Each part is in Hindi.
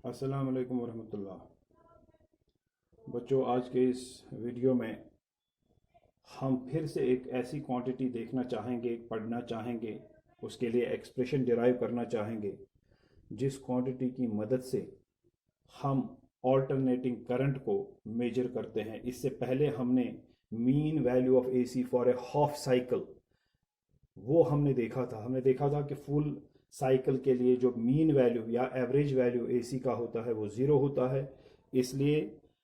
अस्सलाम वालेकुम वरहमतुल्लाह। बच्चों, आज के इस वीडियो में हम फिर से एक ऐसी क्वांटिटी देखना चाहेंगे, पढ़ना चाहेंगे, उसके लिए एक्सप्रेशन डिराइव करना चाहेंगे जिस क्वांटिटी की मदद से हम ऑल्टरनेटिंग करंट को मेजर करते हैं। इससे पहले हमने mean value of AC for a half cycle वो हमने देखा था कि फुल साइकिल के लिए जो मीन वैल्यू या एवरेज वैल्यू एसी का होता है वो ज़ीरो होता है। इसलिए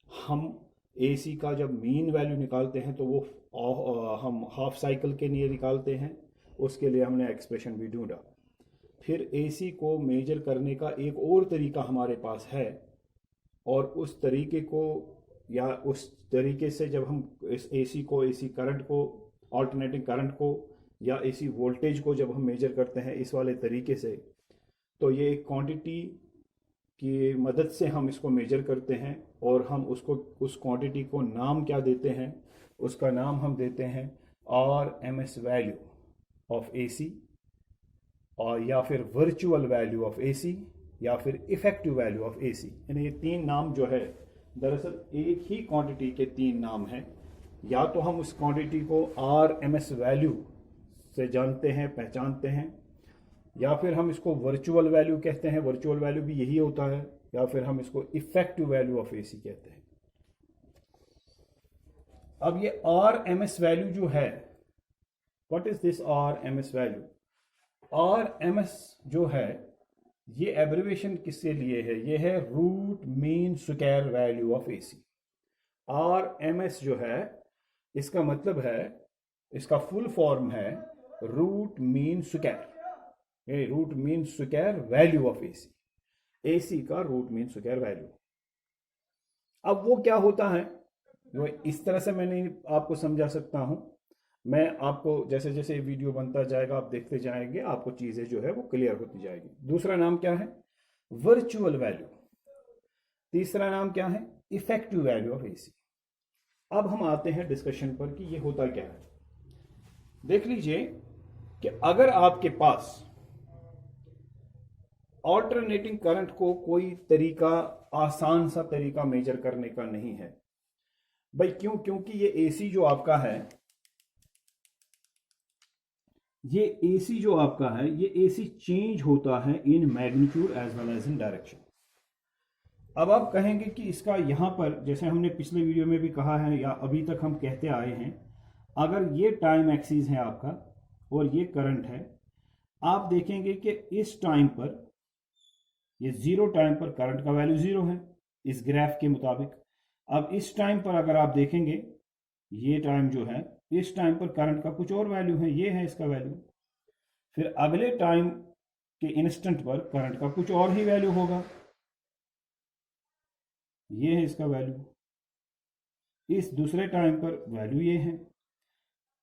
हम एसी का जब मीन वैल्यू निकालते हैं तो वो हम हाफ साइकिल के लिए निकालते हैं। उसके लिए हमने एक्सप्रेशन भी ढूंढा। फिर एसी को मेजर करने का एक और तरीका हमारे पास है, और उस तरीके को या उस तरीके से जब हम इस एसी करंट को, ऑल्टरनेटिंग करंट को या एसी वोल्टेज को जब हम मेजर करते हैं इस वाले तरीके से, तो ये एक क्वांटिटी की मदद से हम इसको मेजर करते हैं। और हम उसको, उस क्वांटिटी को नाम क्या देते हैं? उसका नाम हम देते हैं RMS वैल्यू ऑफ एसी, और या फिर वर्चुअल वैल्यू ऑफ एसी, या फिर इफेक्टिव वैल्यू ऑफ एसी। यानी ये तीन नाम जो है दरअसल एक ही क्वांटिटी के तीन नाम हैं। या तो हम उस क्वांटिटी को RMS वैल्यू से जानते हैं, पहचानते हैं, या फिर हम इसको वर्चुअल वैल्यू कहते हैं, वर्चुअल वैल्यू भी यही होता है, या फिर हम इसको इफेक्टिव वैल्यू ऑफ एसी कहते हैं। अब ये RMS वैल्यू जो है, what is this RMS value? RMS जो है ये एब्रिविएशन किसके लिए है? ये है root mean square value of AC. RMS जो है इसका मतलब है, इसका फुल फॉर्म है रूट मीन स्क्वायर, ये root mean square value of AC, AC का रूट मीन स्क्वायर वैल्यू। अब वो क्या होता है वो इस तरह से मैंने आपको समझा सकता हूं। मैं आपको जैसे जैसे वीडियो बनता जाएगा आप देखते जाएंगे, आपको चीजें जो है वो क्लियर होती जाएगी। दूसरा नाम क्या है? Virtual value. तीसरा नाम क्या है? Effective value of AC. अब हम आते हैं डिस्कशन पर कि ये होता क्या है। देख लीजिए कि अगर आपके पास ऑल्टरनेटिंग करंट को कोई तरीका, आसान सा तरीका मेजर करने का नहीं है भाई। क्यों? क्योंकि ये एसी जो आपका है, ये एसी जो आपका है, ये एसी चेंज होता है in magnitude as well as in direction. अब आप कहेंगे कि इसका यहां पर, जैसे हमने पिछले वीडियो में भी कहा है या अभी तक हम कहते आए हैं, अगर ये टाइम एक्सिस है आपका और ये करंट है, आप देखेंगे कि इस टाइम पर, ये जीरो टाइम पर करंट का वैल्यू जीरो है इस ग्राफ के मुताबिक। अब इस टाइम पर अगर आप देखेंगे, ये टाइम जो है, इस टाइम पर करंट का कुछ और वैल्यू है, ये है इसका वैल्यू। फिर अगले टाइम के इंस्टेंट पर करंट का कुछ और ही वैल्यू होगा, ये है इसका वैल्यू। इस दूसरे टाइम पर वैल्यू ये है,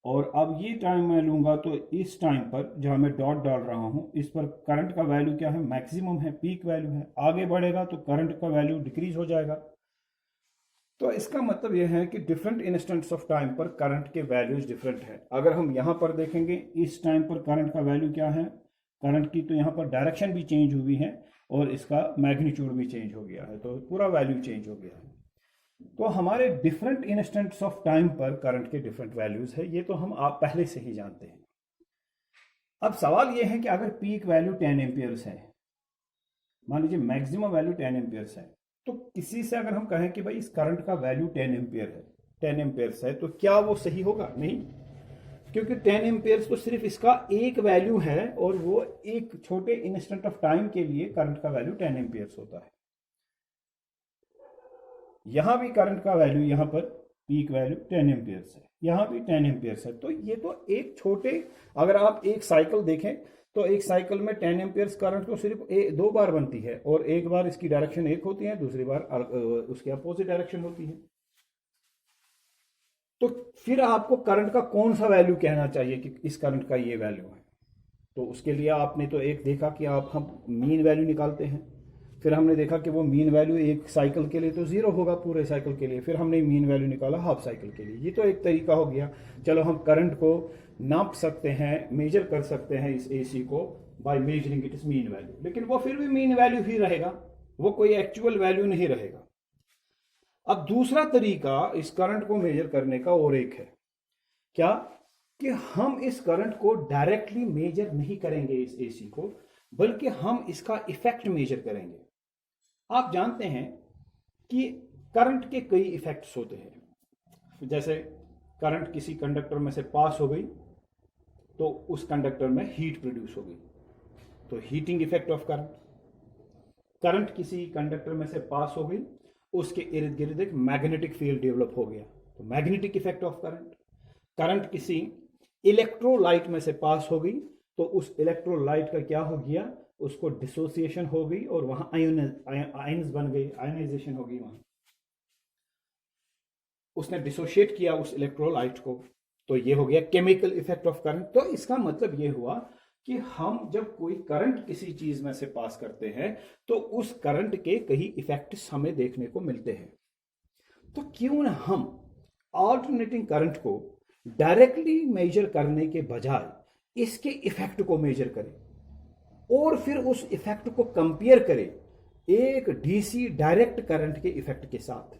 और अब ये टाइम मैं लूंगा तो इस टाइम पर जहां मैं डॉट डाल रहा हूं, इस पर करंट का वैल्यू क्या है? मैक्सिमम है, पीक वैल्यू है। आगे बढ़ेगा तो करंट का वैल्यू डिक्रीज हो जाएगा। तो इसका मतलब यह है कि डिफरेंट इंस्टेंट्स ऑफ टाइम पर करंट के वैल्यूज डिफरेंट है। अगर हम यहां पर देखेंगे, इस टाइम पर करंट का वैल्यू क्या है करंट की, तो यहां पर डायरेक्शन भी चेंज हुई है और इसका मैग्नीट्यूड भी चेंज हो गया है, तो पूरा वैल्यू चेंज हो गया है। तो हमारे डिफरेंट इंस्टेंट्स ऑफ टाइम पर करंट के डिफरेंट वैल्यूज है, ये तो हम आप पहले से ही जानते हैं। अब सवाल ये है कि अगर पीक वैल्यू 10 एम्पियर्स है, मान लीजिए मैक्सिमम वैल्यू 10 एम्पियर्स है, तो किसी से अगर हम कहें कि भाई इस करंट का वैल्यू 10 एम्पियर है, 10 एम्पियर्स है, तो क्या वो सही होगा? नहीं, क्योंकि 10 एम्पियर्स तो सिर्फ इसका एक वैल्यू है, और वो एक छोटे इंस्टेंट ऑफ टाइम के लिए करंट का वैल्यू 10 एम्पियर्स होता है। यहां भी करंट का वैल्यू, यहां पर पीक वैल्यू 10 एम्पियर्स है, यहां भी 10 एम्पियर्स है। तो ये तो एक छोटे, अगर आप एक साइकिल देखें तो एक साइकिल में 10 एम्पियर्स करंट तो सिर्फ दो बार बनती है, और एक बार इसकी डायरेक्शन एक होती है, दूसरी बार उसके अपोजिट डायरेक्शन होती है। तो फिर आपको करंट का कौन सा वैल्यू कहना चाहिए कि इस करंट का ये वैल्यू है? तो उसके लिए आपने तो एक देखा कि हम मीन वैल्यू निकालते हैं। फिर हमने देखा कि वो मीन वैल्यू एक साइकिल के लिए तो जीरो होगा पूरे साइकिल के लिए। फिर हमने मीन वैल्यू निकाला हाफ साइकिल के लिए। ये तो एक तरीका हो गया। चलो हम करंट को नाप सकते हैं, मेजर कर सकते हैं इस एसी को by measuring it is mean value, लेकिन वो फिर भी मीन वैल्यू ही रहेगा। वो कोई एक्चुअल वैल्यू नहीं रहेगा। अब दूसरा तरीका इस करंट को मेजर करने का और एक है, क्या कि हम इस करंट को डायरेक्टली मेजर नहीं करेंगे इस एसी को, बल्कि हम इसका इफेक्ट मेजर करेंगे। आप जानते हैं कि करंट के कई इफेक्ट्स होते हैं। जैसे करंट किसी कंडक्टर में से पास हो गई तो उस कंडक्टर में हीट प्रोड्यूस हो गई, तो heating effect of current. Current किसी कंडक्टर में से पास हो गई, उसके इर्द गिर्द एक मैग्नेटिक फील्ड डेवलप हो गया, तो magnetic effect of current. Current किसी इलेक्ट्रोलाइट में से पास हो गई तो उस इलेक्ट्रोलाइट का क्या हो गया, उसको डिसोसिएशन हो गई और वहां आयन्स बन गए, आयनाइजेशन हो गई, वहां उसने डिसोशिएट किया उस इलेक्ट्रोलाइट को, तो ये हो गया केमिकल इफेक्ट ऑफ करंट। तो इसका मतलब ये हुआ कि हम जब कोई करंट किसी चीज में से पास करते हैं तो उस करंट के कई इफेक्ट्स हमें देखने को मिलते हैं। तो क्यों ना हम ऑल्टरनेटिंग करंट को डायरेक्टली मेजर करने के बजाय इसके इफेक्ट को मेजर करें और फिर उस इफेक्ट को कंपेयर करें एक डीसी डायरेक्ट करंट के इफेक्ट के साथ।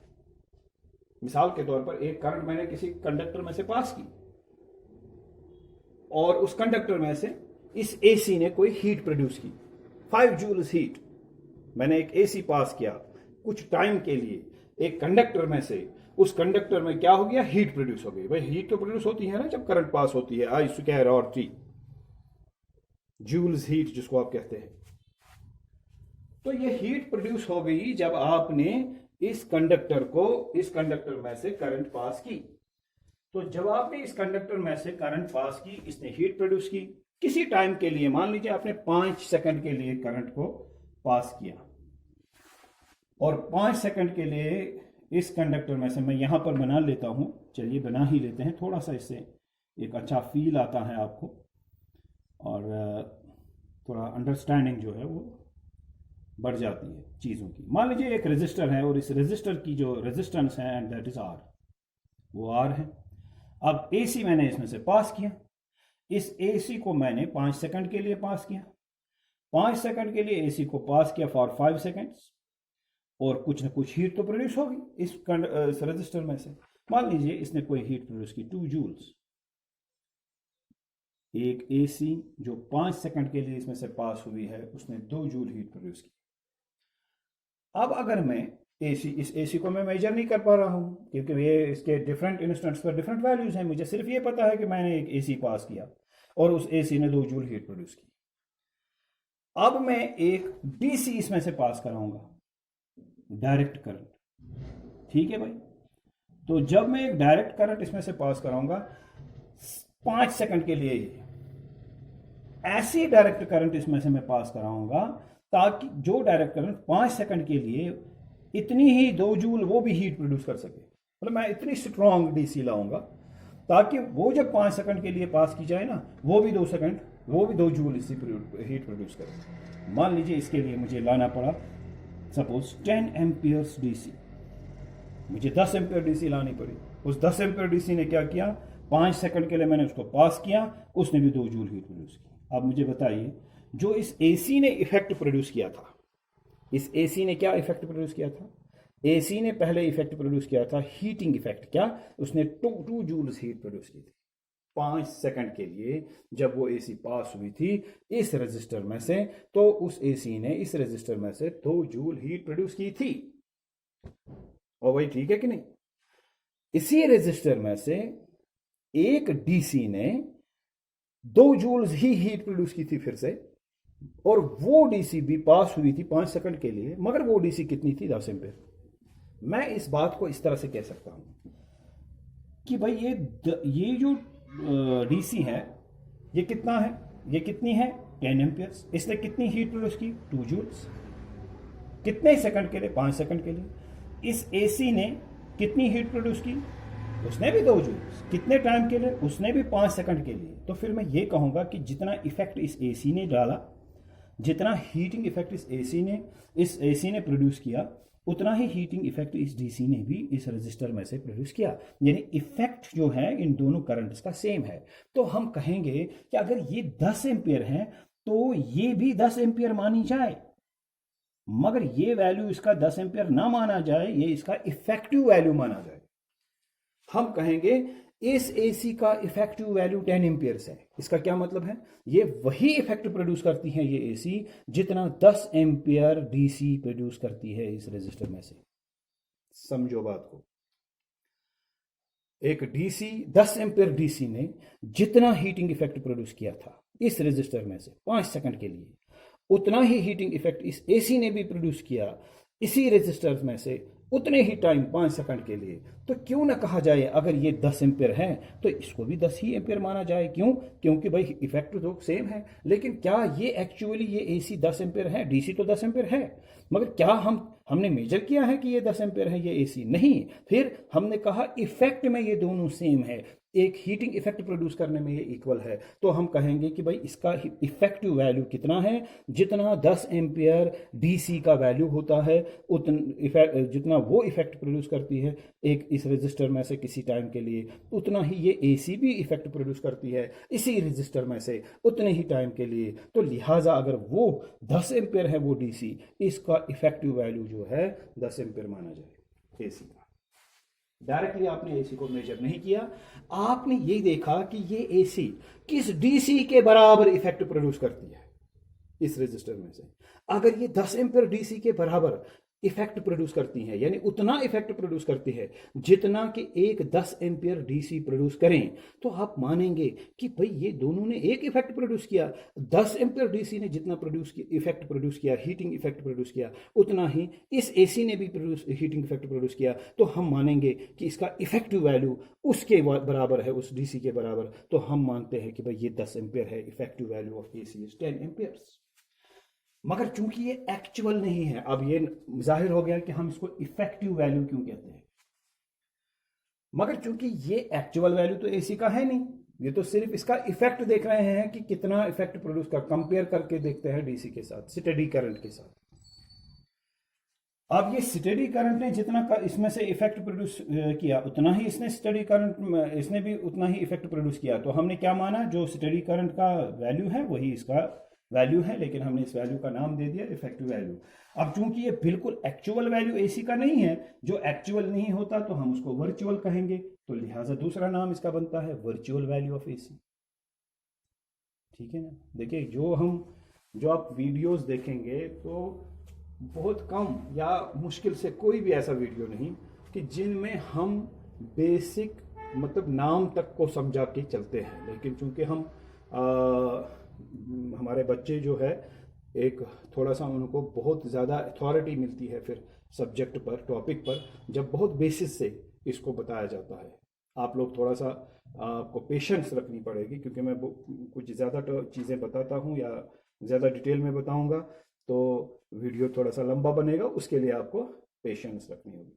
मिसाल के तौर पर एक करंट मैंने किसी कंडक्टर में से पास की और उस कंडक्टर में से इस एसी ने कोई हीट प्रोड्यूस की, 5 जूल्स हीट। मैंने एक एसी पास किया कुछ टाइम के लिए, एक कंडक्टर में से, उस कंडक्टर में क्या हो गया, हीट प्रोड्यूस हो गई। भाई हीट तो प्रोड्यूस होती है ना जब करंट पास होती है, आई स्क्वायर और टी, जूल्स हीट जिसको आप कहते हैं। तो ये हीट प्रोड्यूस हो गई जब आपने इस कंडक्टर में से करंट पास की। तो जब आपने इस कंडक्टर में से करंट पास की, इसने हीट प्रोड्यूस की किसी टाइम के लिए, मान लीजिए आपने 5 सेकंड के लिए करंट को पास किया और 5 सेकंड के लिए इस कंडक्टर में से, मैं यहां पर बना लेता हूं, चलिए बना ही लेते हैं, थोड़ा सा इससे एक अच्छा फील आता है आपको और थोड़ा अंडरस्टैंडिंग जो है वो बढ़ जाती है चीज़ों की। मान लीजिए एक रेजिस्टर है और इस रेजिस्टर की जो रेजिस्टेंस है एंड दैट इज आर, वो आर है। अब एसी मैंने इसमें से पास किया, इस एसी को मैंने 5 सेकंड के लिए पास किया, 5 सेकंड के लिए एसी को पास किया फॉर 5 सेकंड्स, और कुछ ना कुछ हीट तो प्रोड्यूस होगी इस रेजिस्टर में से। मान लीजिए इसने कोई हीट प्रोड्यूस की 2 जूल्स। एक एसी जो 5 सेकंड के लिए इसमें से पास हुई है उसने 2 जूल हीट प्रोड्यूस की। अब अगर मैं इस एसी को मैं मेजर नहीं कर पा रहा हूं क्योंकि ये इसके डिफरेंट इंस्टेंट्स पर डिफरेंट वैल्यूज हैं, मुझे सिर्फ ये पता है कि मैंने एक एसी पास किया और उस एसी ने 2 जूल हीट प्रोड्यूस की। अब मैं एक डीसी इसमें से पास कराऊंगा, डायरेक्ट करंट, ठीक है भाई। तो जब मैं एक डायरेक्ट करंट इसमें से पास कराऊंगा 5 सेकंड के लिए, ऐसी डायरेक्ट करंट इसमें से मैं पास कराऊंगा ताकि जो डायरेक्ट करंट 5 सेकंड के लिए इतनी ही 2 जूल वो भी हीट प्रोड्यूस कर सके। मतलब मैं इतनी स्ट्रॉन्ग डीसी लाऊंगा ताकि वो जब 5 सेकंड के लिए पास की जाए ना, वो भी 2 सेकंड, वो भी 2 जूल इसी हीट प्रोड्यूस करे। मान लीजिए इसके लिए मुझे लाना पड़ा सपोज 10 एम्पियर्स डीसी, मुझे 10 एम्पियर डीसी लानी पड़ी। उस 10 एम्पियर डीसी ने क्या किया, 5 सेकंड के लिए मैंने उसको पास किया, उसने भी 2 जूल हीट प्रोड्यूस की। अब मुझे बताइए जो इस एसी ने इफेक्ट प्रोड्यूस किया था, इस एसी ने क्या इफेक्ट प्रोड्यूस किया था, एसी ने पहले इफेक्ट प्रोड्यूस किया था हीटिंग इफेक्ट। क्या, उसने 2 जूल्स हीट प्रोड्यूस की थी 5 सेकंड के लिए जब वो एसी पास हुई थी इस रेजिस्टर में से, तो उस एसी ने इस रेजिस्टर में से 2 जूल हीट प्रोड्यूस की थी। और वही ठीक है कि नहीं। इसी रेजिस्टर में से एक डीसी ने 2 जूल्स ही हीट प्रोड्यूस की थी फिर से, और वो डीसी भी पास हुई थी 5 सेकंड के लिए, मगर वो डीसी कितनी थी, 10 एम्पियर। मैं इस बात को इस तरह से कह सकता हूं कि भाई ये जो डीसी है ये कितना है, ये कितनी है 10 एम्पियर्स, इसने कितनी हीट प्रोड्यूस की 2 जूल्स, कितने सेकंड के लिए, 5 सेकंड के लिए। इस एसी ने कितनी हीट प्रोड्यूस की, उसने भी 2 जूल्स, कितने टाइम के लिए, उसने भी 5 सेकंड के लिए। तो फिर मैं ये कहूंगा कि जितना इफेक्ट इस एसी ने डाला, जितना हीटिंग इफेक्ट इस एसी ने प्रोड्यूस किया, उतना ही हीटिंग इफेक्ट इस डीसी ने भी इस रजिस्टर में से प्रोड्यूस किया। यानी इफेक्ट जो है इन दोनों करंट्स का सेम है। तो हम कहेंगे कि अगर ये 10 एम्पियर है तो ये भी 10 एम्पियर मानी जाए। मगर ये वैल्यू इसका 10 एम्पियर ना माना जाए, ये इसका इफेक्टिव वैल्यू माना जाए। हम कहेंगे इस एसी का इफेक्टिव वैल्यू 10 एम्पियर्स है। इसका क्या मतलब है? ये वही इफेक्ट प्रोड्यूस करती है ये एसी जितना 10 एम्पियर डीसी प्रोड्यूस करती है इस रेजिस्टर में से। समझो बात को, एक डीसी 10 एम्पियर डीसी ने जितना हीटिंग इफेक्ट प्रोड्यूस किया था इस रेजिस्टर में से 5 सेकंड के लिए, उतना ही हीटिंग इफेक्ट इस एसी ने भी प्रोड्यूस किया इसी रेजिस्टर में से उतने ही टाइम 5 सेकंड के लिए। तो क्यों ना कहा जाए अगर ये 10 एम्पियर है तो इसको भी 10 ही एम्पियर माना जाए। क्यों? क्योंकि भाई इफेक्ट तो सेम है। लेकिन क्या ये एक्चुअली ये एसी 10 एम्पियर है? डीसी तो 10 एम्पियर है, मगर क्या हमने मेजर किया है कि ये 10 एम्पियर है ये एसी? नहीं। फिर हमने कहा इफेक्ट में ये दोनों सेम है, एक हीटिंग इफेक्ट प्रोड्यूस करने में ये इक्वल है। तो हम कहेंगे कि भाई इसका इफेक्टिव वैल्यू कितना है? जितना 10 एम्पियर डीसी का वैल्यू होता है जितना वो इफेक्ट प्रोड्यूस करती है एक इस रेजिस्टर में से किसी टाइम के लिए, उतना ही ये एसी भी इफेक्ट प्रोड्यूस करती है इसी रेजिस्टर में से उतने ही टाइम के लिए। तो लिहाजा अगर वो 10 एम्पियर है वो डीसी, इसका इफेक्टिव वैल्यू जो है 10 एम्पियर माना जाए एसी का। डायरेक्टली आपने एसी को मेजर नहीं किया, आपने ये देखा कि ये एसी किस डीसी के बराबर इफेक्ट प्रोड्यूस करती है इस रेजिस्टर में से। अगर ये 10 एम्पियर डीसी के बराबर इफेक्ट प्रोड्यूस करती है, यानी उतना इफेक्ट प्रोड्यूस करती है जितना कि एक 10 एम्पियर डीसी प्रोड्यूस करें, तो आप मानेंगे कि भाई ये दोनों ने एक इफेक्ट प्रोड्यूस किया। 10 एम्पियर डीसी ने जितना इफेक्ट प्रोड्यूस किया, हीटिंग इफेक्ट प्रोड्यूस किया, उतना ही इस एसी ने भी हीटिंग इफेक्ट प्रोड्यूस किया। तो हम मानेंगे कि इसका इफेक्टिव वैल्यू उसके बराबर है, उस डीसी के बराबर। तो हम मानते हैं कि भाई ये 10 एम्पियर है, effective value of AC is 10 amperes. मगर चूंकि ये एक्चुअल नहीं है, अब ये जाहिर हो गया कि हम इसको इफेक्टिव वैल्यू क्यों कहते हैं। मगर चूंकि ये एक्चुअल वैल्यू तो एसी का है नहीं, ये तो सिर्फ इसका इफेक्ट देख रहे हैं कि कितना इफेक्ट प्रोड्यूस कर, कंपेयर करके देखते हैं डीसी के साथ, स्टेडी करंट के साथ। अब ये स्टेडी करंट ने जितना इसमें से इफेक्ट प्रोड्यूस किया, उतना ही इसने स्टेडी करंट इसने भी उतना ही इफेक्ट प्रोड्यूस किया। तो हमने क्या माना, जो स्टेडी करंट का वैल्यू है वही इसका वैल्यू है, लेकिन हमने इस वैल्यू का नाम दे दिया इफेक्टिव वैल्यू। अब चूंकि ये बिल्कुल एक्चुअल वैल्यू एसी का नहीं है, जो एक्चुअल नहीं होता तो हम उसको वर्चुअल कहेंगे, तो लिहाजा दूसरा नाम इसका बनता है वर्चुअल वैल्यू ऑफ एसी। ठीक है ना? देखिए, जो आप वीडियोस देखेंगे तो बहुत कम या मुश्किल से कोई भी ऐसा वीडियो नहीं कि जिनमें हम बेसिक मतलब नाम तक को समझा के चलते हैं। लेकिन चूंकि हमारे बच्चे जो है एक थोड़ा सा उनको बहुत ज़्यादा अथॉरिटी मिलती है फिर सब्जेक्ट पर, टॉपिक पर, जब बहुत बेसिस से इसको बताया जाता है। आप लोग थोड़ा सा आपको पेशेंस रखनी पड़ेगी, क्योंकि मैं कुछ ज़्यादा चीज़ें बताता हूँ या ज़्यादा डिटेल में बताऊँगा तो वीडियो थोड़ा सा लंबा बनेगा, उसके लिए आपको पेशेंस रखनी होगी।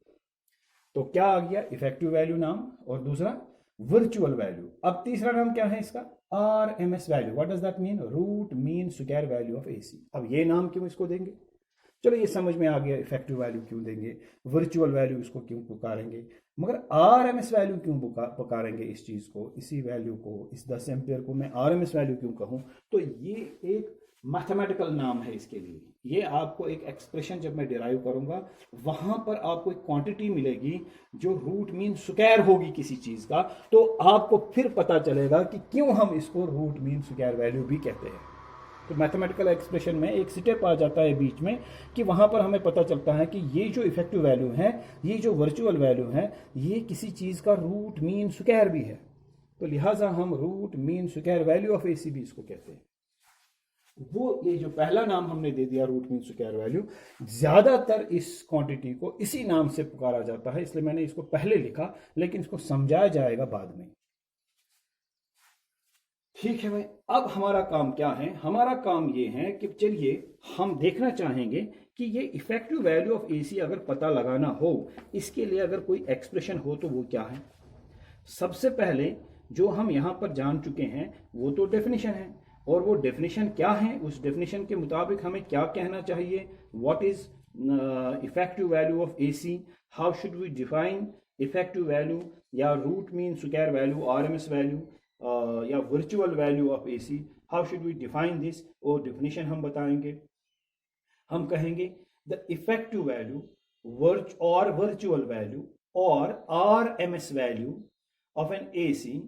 तो क्या आ गया? इफेक्टिव वैल्यू नाम, और दूसरा वर्चुअल वैल्यू। अब तीसरा नाम क्या है इसका? RMS value. What does that mean? Root mean square value of AC. अब ये नाम क्यों इसको देंगे? चलो ये समझ में आ गया, इफेक्टिव वैल्यू क्यों देंगे, वर्चुअल वैल्यू इसको क्यों पुकारेंगे, मगर RMS वैल्यू क्यों पुकारेंगे इस चीज को, इसी वैल्यू को, इस 10 एम्पियर को मैं RMS वैल्यू क्यों कहूं? तो ये एक मैथमेटिकल नाम है इसके लिए। ये आपको एक एक्सप्रेशन जब मैं डिराइव करूंगा वहां पर आपको एक क्वांटिटी मिलेगी जो रूट मीन स्क्वायर होगी किसी चीज का, तो आपको फिर पता चलेगा कि क्यों हम इसको रूट मीन स्क्वायर वैल्यू भी कहते हैं। तो मैथमेटिकल एक्सप्रेशन में एक स्टेप आ जाता है बीच में कि वहां पर हमें पता चलता है कि ये जो इफेक्टिव वैल्यू है, ये जो वर्चुअल वैल्यू है, ये किसी चीज का रूट मीन स्क्वायर भी है। तो लिहाजा हम root mean square value of AC भी इसको कहते हैं। वो ये जो पहला नाम हमने दे दिया रूट मीन स्क्वायर वैल्यू, ज्यादातर इस क्वांटिटी को इसी नाम से पुकारा जाता है, इसलिए मैंने इसको पहले लिखा, लेकिन इसको समझाया जाएगा बाद में। ठीक है भाई, अब हमारा काम क्या है? हमारा काम ये है कि चलिए हम देखना चाहेंगे कि ये इफेक्टिव वैल्यू ऑफ एसी अगर पता लगाना हो, इसके लिए अगर कोई एक्सप्रेशन हो तो वो क्या है। सबसे पहले जो हम यहां पर जान चुके हैं वो तो डेफिनेशन है, और वो डेफिनेशन क्या है, उस डेफिनेशन के मुताबिक हमें क्या कहना चाहिए। What is effective value of AC, how should we define effective value, या root mean square value, RMS value, या virtual value of AC, how should we define this, और डेफिनेशन हम बताएंगे। हम कहेंगे the effective value or virtual value or RMS value of an AC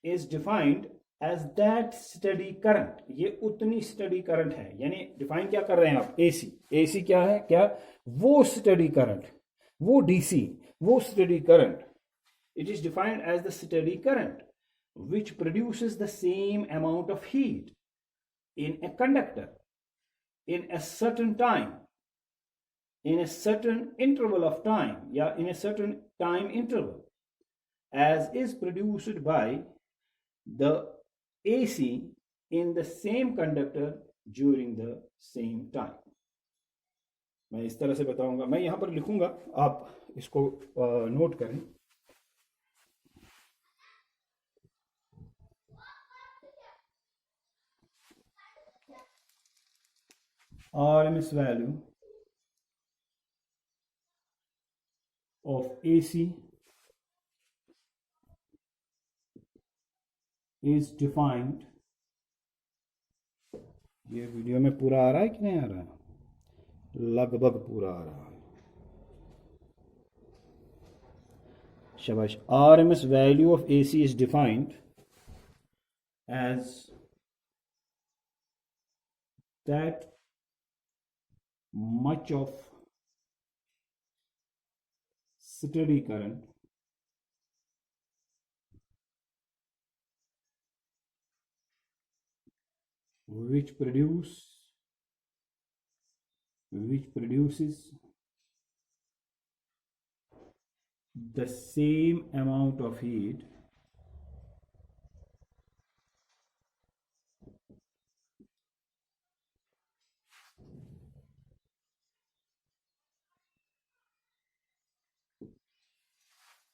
is defined as that steady current. ये उतनी steady current है, यानी डिफाइन क्या कर रहे हैं आप? AC. AC क्या है? क्या वो steady current, वो DC, वो steady current. It is defined as the steady current which produces the same amount of heat in a conductor in a certain time, in a certain interval of time, yeah, in a certain time interval, as is produced by the AC in the same conductor during the same time. मैं इस तरह से बताऊंगा, मैं यहां पर लिखूंगा, आप इसको नोट करें. RMS value of AC is defined. ये वीडियो में पूरा आ रहा है कि नहीं आ रहा है? लगभग पूरा आ रहा है. शाबाश. RMS value of AC is defined as that much of steady current which produces the same amount of heat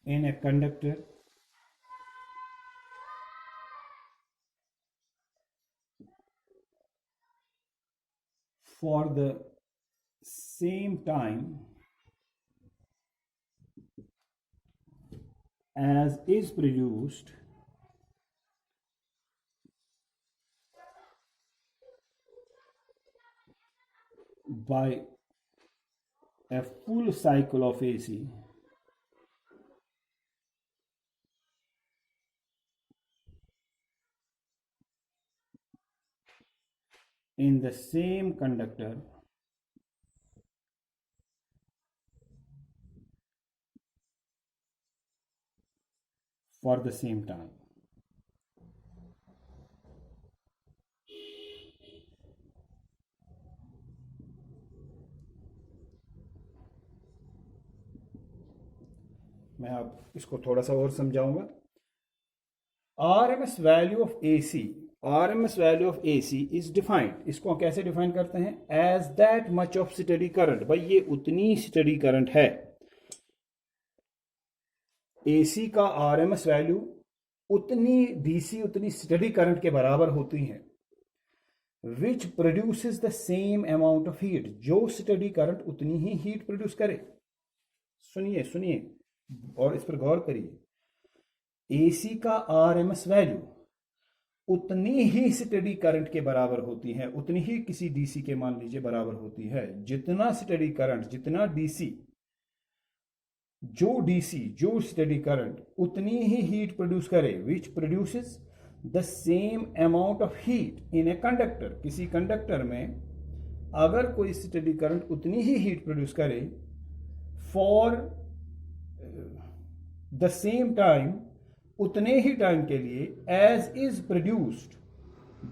in a conductor for the same time as is produced by a full cycle of AC in the same conductor for the same time. मैं आप इसको थोड़ा सा और समझाऊंगा. RMS value of AC, RMS value of AC is defined. इसको कैसे डिफाइन करते हैं? As that much of steady current. भाई ये उतनी steady current है. AC का RMS वैल्यू उतनी DC, उतनी स्टडी करंट के बराबर होती है. विच produces the same amount of heat. जो स्टडी करंट उतनी ही हीट प्रोड्यूस करे. सुनिए सुनिए और इस पर गौर करिए. AC का RMS वैल्यू उतनी ही स्टडी करंट के बराबर होती है, उतनी ही किसी DC के मान लीजिए बराबर होती है. जितना स्टडी करंट, जितना DC, जो स्टडी करंट उतनी ही हीट प्रोड्यूस करे. Which produces the same amount of heat in a conductor. किसी कंडक्टर में अगर कोई स्टडी करंट उतनी ही हीट प्रोड्यूस करे फॉर द सेम टाइम, उतने ही टाइम के लिए, as is produced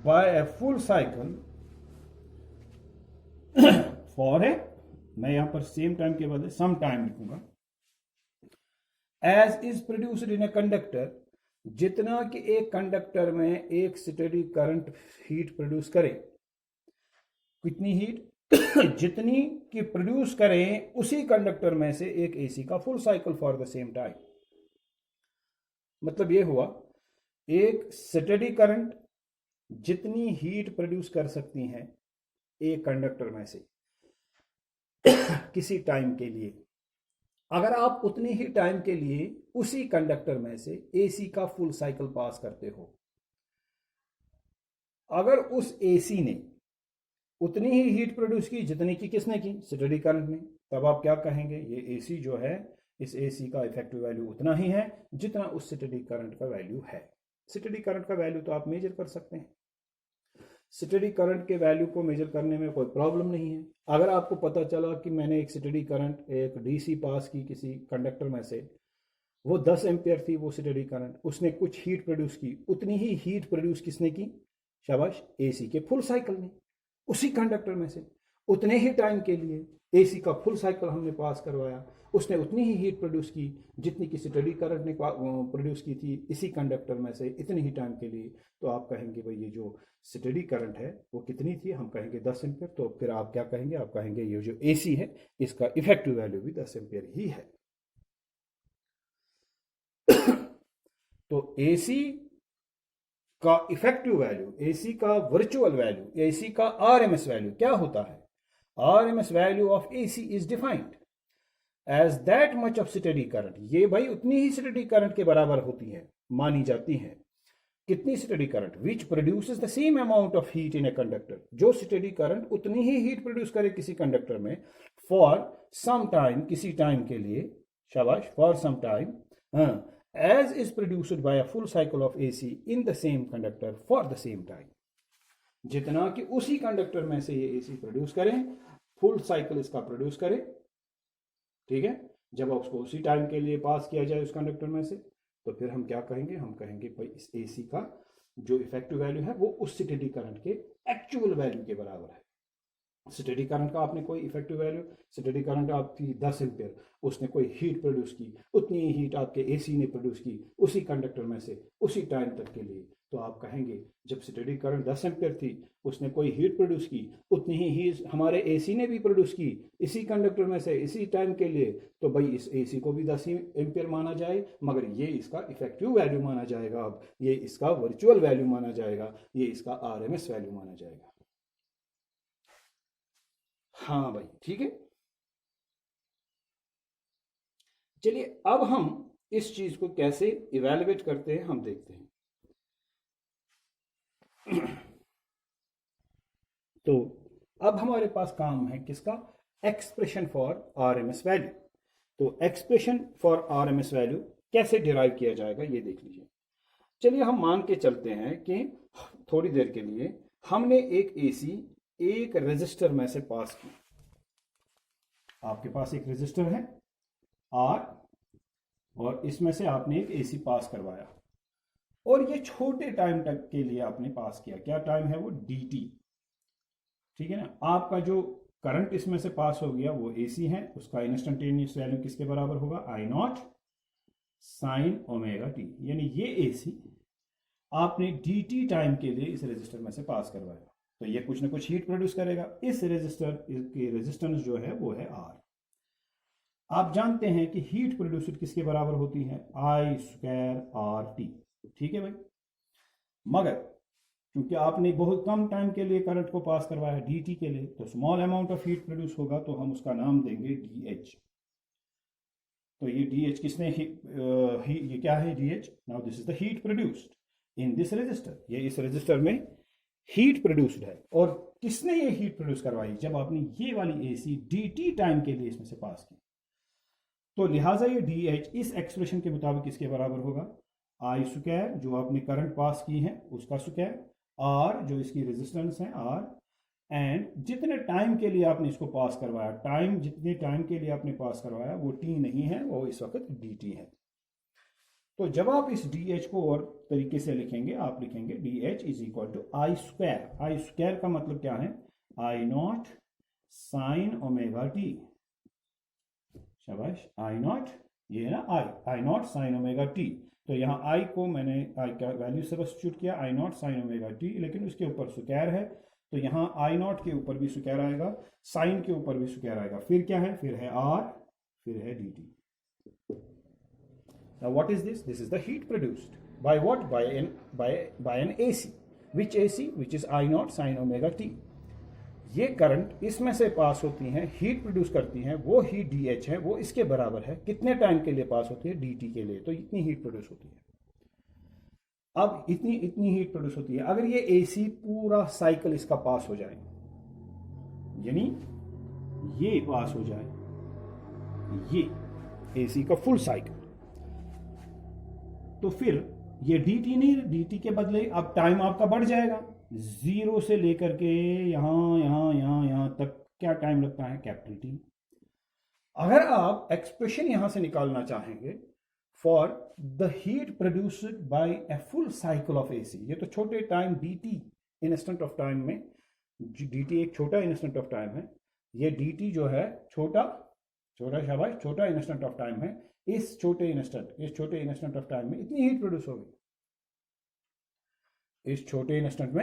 by a full cycle for a, मैं यहां पर सेम टाइम के बदले सम टाइम लिखूंगा. As is produced in a conductor, जितना कि एक कंडक्टर में एक स्टेडी करंट हीट प्रोड्यूस करे. कितनी हीट? जितनी कि प्रोड्यूस करें उसी कंडक्टर में से एक एसी का full cycle for the same time. मतलब ये हुआ, एक स्टेडी करंट जितनी हीट प्रोड्यूस कर सकती हैं एक कंडक्टर में से किसी टाइम के लिए, अगर आप उतनी ही टाइम के लिए उसी कंडक्टर में से एसी का फुल साइकिल पास करते हो, अगर उस एसी ने उतनी ही हीट प्रोड्यूस की जितनी की किसने की, स्टडी करंट ने। तब आप क्या कहेंगे, ये एसी जो है, इस एसी का इफेक्टिव वैल्यू उतना ही है जितना उस स्टडी करंट का वैल्यू है। स्टडी करंट का वैल्यू तो आप मेजर कर सकते हैं, स्टडी करंट के वैल्यू को मेजर करने में कोई प्रॉब्लम नहीं है। अगर आपको पता चला कि मैंने एक स्टडी करंट, एक डीसी पास की किसी कंडक्टर में से, वो 10 एम्पियर थी वो स्टडी करंट, उसने कुछ हीट प्रोड्यूस की, उतनी ही हीट प्रोड्यूस किसने की, शाबाश, एसी के फुल साइकिल ने। उसी कंडक्टर में से उतने ही टाइम के लिए एसी का फुल साइकिल हमने पास करवाया, उसने उतनी ही हीट प्रोड्यूस की जितनी कि स्टडी करंट ने प्रोड्यूस की थी इसी कंडक्टर में से इतने ही टाइम के लिए। तो आप कहेंगे भाई ये जो स्टडी करंट है वो कितनी थी, हम कहेंगे 10 एम्पियर। तो फिर आप क्या कहेंगे, आप कहेंगे ये जो एसी है इसका इफेक्टिव वैल्यू भी 10 एम्पियर ही है। तो एसी का इफेक्टिव वैल्यू, एसी का वर्चुअल वैल्यू, एसी का आरएमएस वैल्यू क्या होता है, RMS value of AC is defined as that much of steady current. ये भाई उतनी ही स्टडी करंट के बराबर होती है, मानी जाती है। कितनी steady current, which produces the same amount of heat in a conductor, जो स्टडी करंट उतनी ही हीट प्रोड्यूस करे किसी कंडक्टर में, फॉर सम टाइम, किसी टाइम के लिए, शाबाश, for some time, as is produced by a full cycle of AC in the same conductor for the same time। जितना कि उसी कंडक्टर में से ये AC प्रोड्यूस करें, फुल साइकिल इसका प्रोड्यूस करे, ठीक है, जब उसको उसी टाइम के लिए पास किया जाए उस कंडक्टर में से, तो फिर हम क्या कहेंगे, हम कहेंगे भाई इस AC का जो इफेक्टिव वैल्यू है वो उस स्टडी करंट के एक्चुअल वैल्यू के बराबर है। स्टडी करंट का आपने कोई इफेक्टिव वैल्यू, स्टडी करंट आपकी 10 एम्पियर, उसने कोई हीट प्रोड्यूस की, उतनी ही हीट आपके एसी ने प्रोड्यूस की उसी कंडक्टर में से उसी टाइम तक के लिए। तो आप कहेंगे जब स्टडी करंट 10 एम्पियर थी, उसने कोई हीट प्रोड्यूस की, उतनी ही हीट हमारे एसी ने भी प्रोड्यूस की इसी कंडक्टर में से इसी टाइम के लिए, तो भाई इस एसी को भी 10 एम्पियर माना जाए, मगर ये इसका इफेक्टिव वैल्यू माना जाएगा, अब ये इसका वर्चुअल वैल्यू माना जाएगा, ये इसका आरएमएस वैल्यू माना जाएगा। हाँ भाई, ठीक है। चलिए अब हम इस चीज को कैसे इवैल्यूएट करते हैं हम देखते हैं। तो अब हमारे पास काम है किसका, एक्सप्रेशन फॉर आरएमएस वैल्यू। तो एक्सप्रेशन फॉर आरएमएस वैल्यू कैसे डिराइव किया जाएगा ये देख लीजिए। चलिए हम मान के चलते हैं कि थोड़ी देर के लिए हमने एक एसी एक रेजिस्टर में से पास की। आपके पास एक रेजिस्टर है आर और इसमें से आपने एक एसी पास करवाया और ये छोटे टाइम तक के लिए आपने पास किया। क्या टाइम है वो, dt, ठीक है ना। आपका जो करंट इसमें से पास हो गया वो एसी है, उसका इंस्टेंटेनियस वैल्यू किसके बराबर होगा, आई नॉट साइन ओमेगा टी। यानी ये एसी आपने dt टाइम के लिए इस रेजिस्टर में से पास करवाया, तो ये कुछ ना कुछ हीट प्रोड्यूस करेगा। इस रेजिस्टर की रेजिस्टेंस जो है वो है आर। आप जानते हैं कि हीट प्रोड्यूस किसके बराबर होती है, आई स्क्वायर आर टी, ठीक है भाई। मगर क्योंकि आपने बहुत कम टाइम के लिए करंट को पास करवाया dt के लिए, तो small amount of heat produce होगा, तो हम उसका नाम देंगे dH। तो ये dH किसने ये क्या है dH, now this is the heat produced in this resistor. ये इस रेजिस्टर में हीट प्रोड्यूस्ड है। और किसने ये हीट प्रोड्यूस करवाई, जब आपने ये वाली एसी dt टाइम के लिए इसमें से पास की। तो लिहाजा ये dH इस एक्सप्रेशन के मुताबिक इसके बराबर होगा, आई स्क्वायर जो आपने करंट पास की है उसका स्क्वायर, आर जो इसकी रेजिस्टेंस है आर, एंड जितने टाइम के लिए आपने इसको पास करवाया, टाइम जितने टाइम के लिए आपने पास करवाया वो t नहीं है, वो इस वक्त dt है। तो जब आप इस dH को और तरीके से लिखेंगे, आप लिखेंगे dH is equal to I square. I square का मतलब क्या है, I naught sine omega t, शाबाश, आई नॉट, ये है ना I naught sine omega t. तो यहाँ आई को मैंने आई का वैल्यू से सब्स्टिट्यूट किया, आई नॉट साइन ओमेगा टी, लेकिन उसके ऊपर स्क्वायर है, तो यहाँ आई नॉट के ऊपर भी स्क्वायर आएगा, साइन के ऊपर भी स्क्वायर आएगा, फिर क्या है, फिर है आर, फिर है dt। Now what is this? This is the heat produced by what? By an AC. Which AC? Which is I naught sin omega t. ये करंट इसमें से पास होती हैं, हीट प्रोड्यूस करती हैं, वो हीट dH है, वो इसके बराबर है कितने टाइम के लिए पास होती है, dt के लिए। तो इतनी हीट प्रोड्यूस होती है। अब इतनी हीट प्रोड्यूस होती है। अगर ये AC पूरा साइकिल इसका पास हो जाए, यानी ये पास हो जाए, ये एसी का फुल साइकिल। तो फिर ये dt नहीं, dt के बदले अब टाइम आपका बढ़ जाएगा, 0 से लेकर के यहां तक क्या टाइम लगता है, कैपिटल टी। अगर आप एक्सप्रेशन यहां से निकालना चाहेंगे for the heat produced by a full cycle of AC, ये तो छोटे time dt instant of time में, dt एक छोटा इंस्टेंट ऑफ टाइम है, ये dt जो है छोटा शाबाश छोटा इंस्टेंट ऑफ टाइम है, इस छोटे इंस्टेंट ऑफ टाइम में इतनी हीट प्रोड्यूस होगी, इस छोटे इंस्टेंट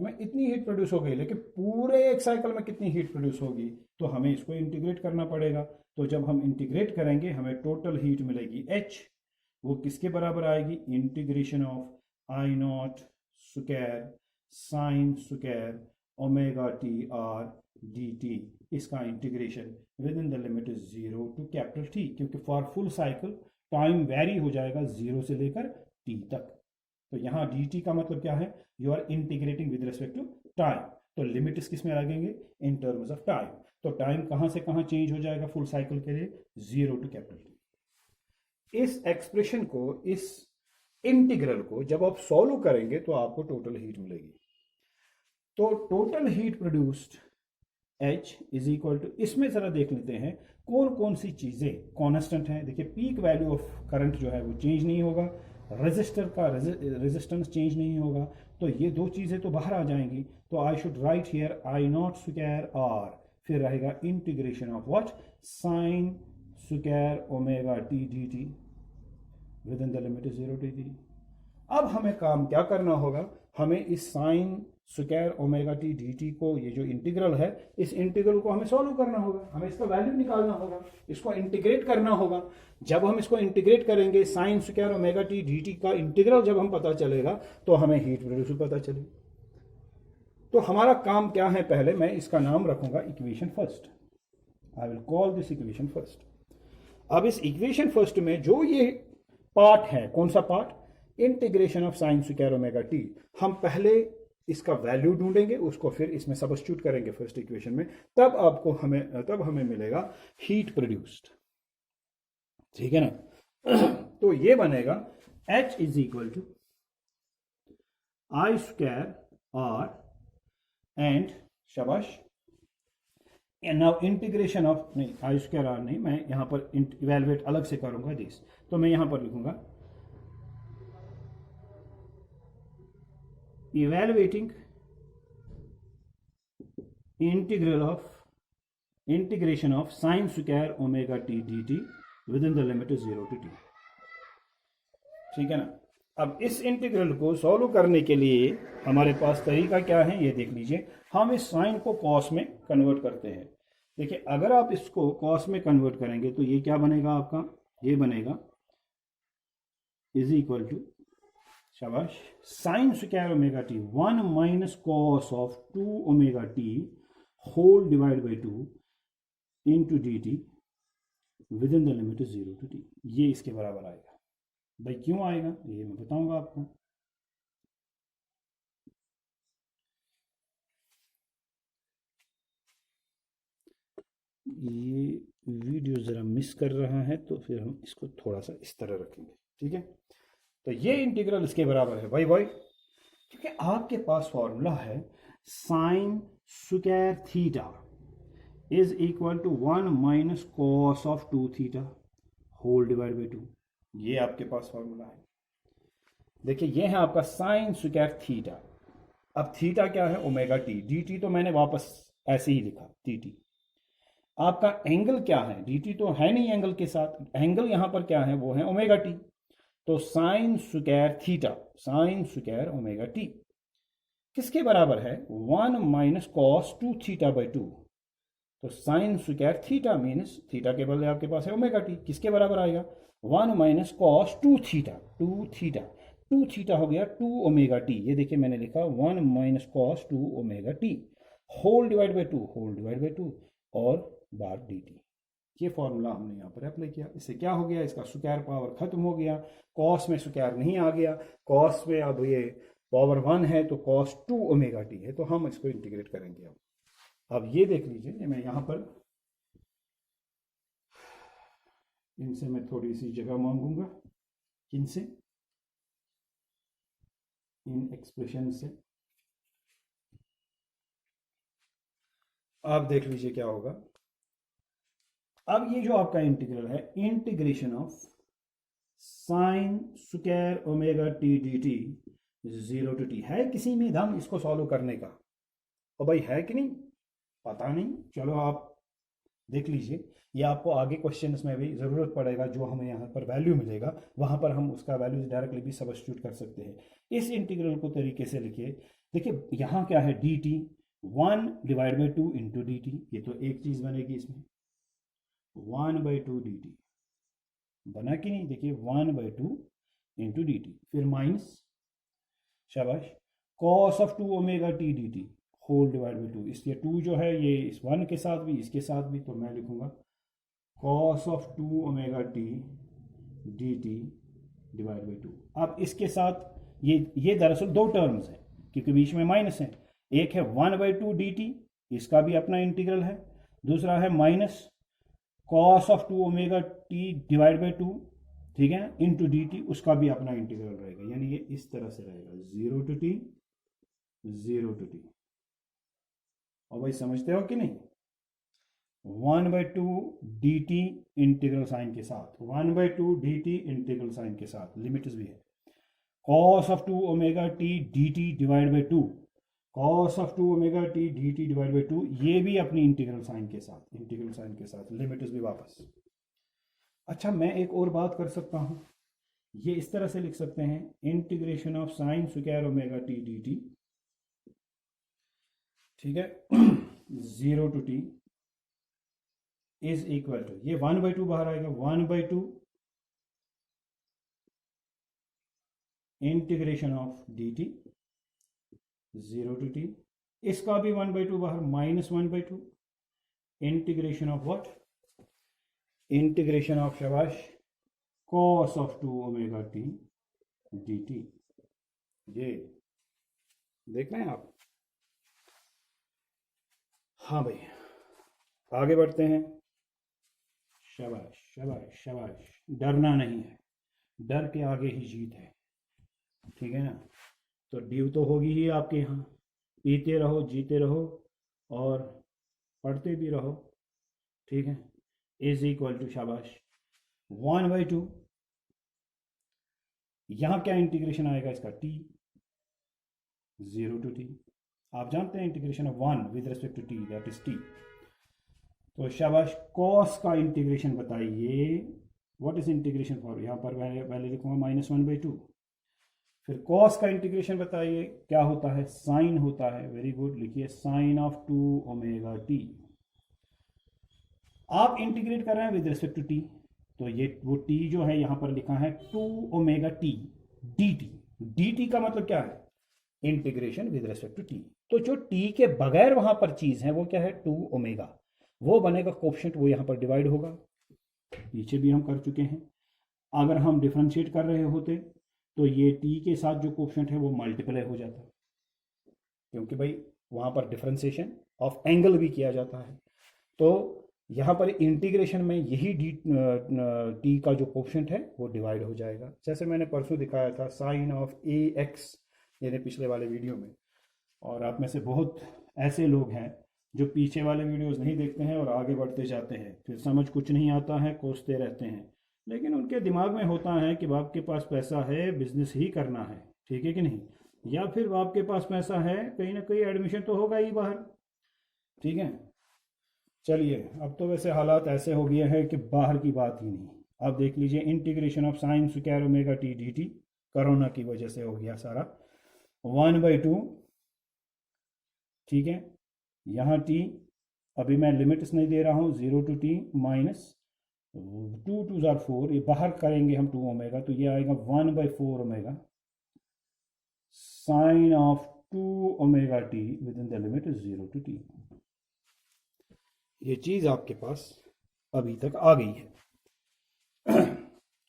में इतनी हीट प्रोड्यूस होगी, लेकिन पूरे एक साइकिल में कितनी हीट प्रोड्यूस होगी, तो हमें इसको इंटीग्रेट करना पड़ेगा। तो जब हम इंटीग्रेट करेंगे हमें टोटल हीट मिलेगी H, वो किसके बराबर आएगी, integration of I naught square sine square omega t r d t, इसका integration within the limit 0 to capital T, क्योंकि for full cycle time vary हो जाएगा 0 से लेकर t तक। तो यहाँ dt का मतलब क्या है, you are integrating with respect to time, तो लिमिट्स किस में लगेंगे, इन टर्म्स ऑफ टाइम। तो टाइम कहाँ से कहाँ चेंज हो जाएगा फुल साइकिल के लिए, 0 टू कैपिटल टी। इस एक्सप्रेशन को, इस इंटीग्रल को जब आप सॉल्व करेंगे तो आपको टोटल हीट मिलेगी। तो total heat produced H is equal to, इसमें जरा देख लेते हैं कौन कौन सी चीजें कांस्टेंट हैं। देखिए पीक वैल्यू ऑफ करंट जो है वो चेंज नहीं होगा, रेजिस्टर का रेजिस्टेंस चेंज नहीं होगा, तो ये दो चीजें तो बाहर आ जाएंगी। तो I should write here I naught square R, फिर रहेगा integration of what, sine square omega t d t within the limit 0 to t। अब हमें काम क्या करना होगा, हमें इस sine square omega t d t को, ये जो इंटीग्रल है, इस इंटीग्रल को हमें सॉल्व करना होगा, हमें इसका वैल्यू निकालना होगा, इसको इंटीग्रेट करना होगा। जब हम इसको इंटीग्रेट करेंगे, sign square omega t d t का इंटीग्रल जब हम पता चलेगा तो हमें हीट प्रोड्यूस पता चलेगी। तो हमारा काम क्या है, पहले मैं इसका नाम रखूंगा equation first, I will call this equation first. अब इस इक्वेशन फर्स्ट में जो ये पार्ट है, कौन सा part, integration of sine square omega T, हम पहले इसका वैल्यू ढूंढेंगे, उसको फिर इसमें सब्स्टिट्यूट करेंगे फर्स्ट इक्वेशन में, तब हमें मिलेगा हीट प्रोड्यूस्ड, ठीक है ना। तो ये बनेगा H is equal to I square R and शाबाश, नाउ इंटीग्रेशन ऑफ, नहीं I स्क्वायर R नहीं, मैं यहां पर इवेलुएट अलग से करूंगा दिस, तो मैं यहां पर लिखूंगा evaluating integration of sin square omega t dt within the limit 0 to t, ठीक है ना। अब इस इंटीग्रल को सॉल्व करने के लिए हमारे पास तरीका क्या है, ये देख लीजिए। हम इस साइन को कॉस में कन्वर्ट करते हैं। देखिए अगर आप इसको कॉस में कन्वर्ट करेंगे तो ये क्या बनेगा आपका, ये बनेगा इज इक्वल टू, शाबाश, sine square omega t 1 minus cos of 2 omega t whole divide by 2 into d t within the limit 0 to t. ये इसके बराबर आएगा। भाई क्यों आएगा ये मैं बताऊंगा आपको। ये वीडियो ज़रा मिस कर रहा है तो फिर हम इसको थोड़ा सा इस तरह रखेंगे, ठीक है। तो ये इंटीग्रल इसके बराबर है भाई क्योंकि आपके पास फॉर्मूला है sine square theta is equal to 1 minus cos of 2 theta whole divide by 2। ये आपके पास फॉर्मूला है। देखिए ये है आपका साइन स्क्वायर थीटा। अब थीटा क्या है, ओमेगा टी, डी टी तो मैंने वापस ऐसे ही लिखा टी टी। आपका एंगल क्या है, डी टी तो है नहीं एंगल के साथ, एंगल यहां पर क्या है, वो है ओमेगा टी। तो sign square theta, sign square omega T किसके बराबर है, 1 माइनस कॉस 2 थीटा बाई 2। तो sign square theta means theta के बदले आपके पास है ओमेगा टी, किसके बराबर आएगा, 1 माइनस कॉस 2 थीटा, 2 थीटा हो गया 2 ओमेगा टी। ये देखिए मैंने लिखा 1 minus cos 2 omega t whole divide by 2 और बार डी टी। ये फॉर्मूला हमने यहाँ पर अप्लाई किया। इससे क्या हो गया, इसका स्क्वायर पावर खत्म हो गया, कॉस में स्क्वायर नहीं आ गया, कॉस में अब ये पावर 1 है तो cos 2 ओमेगा टी है, तो हम इसको इंटीग्रेट करेंगे। अब ये देख लीजिए, मैं यहाँ पर इनसे मैं थोड़ी सी जगह मांगूंगा, किनसे, इन एक्सप्रेशन से। आप देख लीजिए क्या होगा। अब ये जो आपका इंटीग्रल है, integration of sine square omega t d t 0 to t, है किसी में दम इसको सॉल्व करने का? और भाई है कि नहीं पता नहीं, चलो आप देख लीजिए, ये आपको आगे क्वेश्चंस में भी ज़रूरत पड़ेगा, जो हमें यहाँ पर वैल्यू मिलेगा वहाँ पर हम उसका वैल्यू डायरेक्टली भी सब्स्टिट्यूट कर सकते हैं। इस इंटीग्रल को तरीके से लिखिए। देखिए यहाँ क्या है, D T 1/2 into d t, ये तो एक चीज़ बनेगी इसमें, 1/2 डी टी बना कि नहीं? देखिए 1/2 इंटू डी टी, फिर माइनस, शाबाश, cos of 2 omega t d t whole divide by 2। इसलिए 2 जो है ये इस 1 के साथ भी, इसके साथ भी, तो मैं लिखूंगा cos of 2 omega t d T divide by 2। अब इसके साथ ये दरअसल दो टर्म्स हैं क्योंकि बीच में माइनस है। एक है 1/2 डी टी, इसका भी अपना इंटीग्रल है। दूसरा है minus cos of 2 omega T divide by 2, ठीक है, इंटू डी टी, उसका भी अपना इंटीग्रल रहेगा। यानी ये इस तरह से रहेगा, 0 to t 0 to t। और भाई समझते हो कि नहीं? 1/2 डी टी इंटीग्रल साइन के साथ, 1/2 डी टी इंटीग्रल साइन के साथ, लिमिट्स भी है। Cos of 2 omega t d T divide by 2, cos of 2 omega t d T divide by 2, ये भी अपनी इंटीग्रल साइन के साथ, इंटीग्रल साइन के साथ, लिमिट्स भी वापस। अच्छा, मैं एक और बात कर सकता हूं, ये इस तरह से लिख सकते हैं, integration of sine square omega t d t, ठीक है, 0 to t is equal to, ये 1/2 बाहर आएगा, 1/2 integration of d t 0 to t, इसका भी 1/2 बाहर, -1/2 integration of what, integration of, शाबाश, cos of 2 omega t d t. ये देख रहे हैं आप? हाँ भाई, आगे बढ़ते हैं। शाबाश शाबाश शाबाश, डरना नहीं है, डर के आगे ही जीत है, ठीक है ना? तो ड्यू तो होगी ही आपके यहाँ, पीते रहो, जीते रहो और पढ़ते भी रहो, ठीक है। इज इक्वल टू, शाबाश, 1/2, यहाँ क्या इंटीग्रेशन आएगा इसका, t 0 to t। आप जानते हैं integration of 1 with respect to t, that is t। तो शाबाश, कॉस का इंटीग्रेशन बताइए, व्हाट इज इंटीग्रेशन फॉर, यहाँ पर पहले लिखूंगा -1/2। फिर कॉस का इंटीग्रेशन बताइए क्या होता है, साइन होता है, वेरी गुड, लिखिए साइन ऑफ 2 ओमेगा टी। आप इंटीग्रेट कर रहे हैं विद रिस्पेक्ट टू टी, तो ये वो t जो है यहाँ पर लिखा है 2 omega t d t. D t का मतलब क्या है, integration with respect to t. तो जो t के बगैर वहां पर चीज है वो क्या है, 2 ओमेगा, वो बनेगा कोफिशिएंट, वो यहाँ पर डिवाइड होगा। पीछे भी हम कर चुके हैं। अगर हम डिफरेंशिएट कर रहे होते तो ये t के साथ जो कोफिशिएंट है वो मल्टीप्लाई हो जाता, क्योंकि भाई वहां पर डिफरेंशिएशन ऑफ एंगल भी किया जाता है। तो यहाँ पर इंटीग्रेशन में यही टी का जो कोफिशिएंट है वो डिवाइड हो जाएगा, जैसे मैंने परसों दिखाया था साइन ऑफ ए एक्स, यानी पिछले वाले वीडियो में। और आप में से बहुत ऐसे लोग हैं जो पीछे वाले वीडियोस नहीं देखते हैं और आगे बढ़ते जाते हैं, फिर समझ कुछ नहीं आता है, कोसते रहते हैं, लेकिन उनके दिमाग में होता है कि बाप के पास पैसा है, बिजनेस ही करना है, ठीक है कि नहीं, या फिर बाप के पास पैसा है, कहीं ना कहीं एडमिशन तो होगा ही बाहर, ठीक है। चलिए, अब तो वैसे हालात ऐसे हो गए हैं कि बाहर की बात ही नहीं। अब देख लीजिए, integration of sine square omega t d T, corona की वजह से हो गया सारा, 1/2, ठीक है। यहाँ t, अभी मैं लिमिट्स नहीं दे रहा हूँ, 0 to t माइनस 2 2 जार 4, ये बाहर करेंगे हम 2 ओमेगा, तो ये आएगा 1/4 omega sine of 2 omega T within the limit 0 to t। ये चीज़ आपके पास अभी तक आ गई है।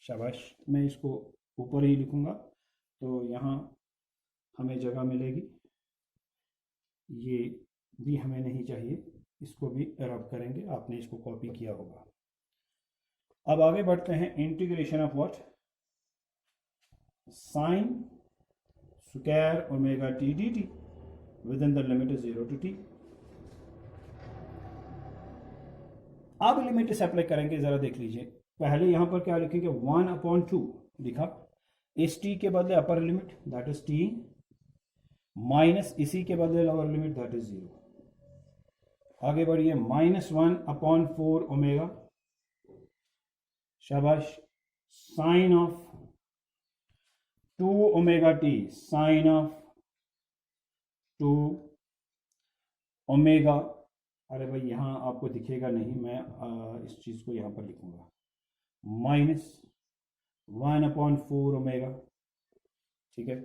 शाबाश, मैं इसको ऊपर ही लिखूंगा, तो यहाँ हमें जगह मिलेगी, ये भी हमें नहीं चाहिए, इसको भी रब करेंगे, आपने इसको कॉपी किया होगा। अब आगे बढ़ते हैं, integration of what, sine square omega t d t within the limit 0 to t। अब लिमिट से अप्लाई करेंगे, जरा देख लीजिए। पहले यहां पर क्या लिखेंगे, 1/2 लिखा, इस टी के बदले upper limit that is T, minus इसी के बदले लोअर लिमिट दैट इज 0। आगे बढ़िए, -1/4 ओमेगा, शाबाश, sine of 2 omega t, sine of 2 omega, अरे भाई यहाँ आपको दिखेगा नहीं, मैं इस चीज़ को यहाँ पर लिखूंगा, -1/4 ओमेगा, ठीक है,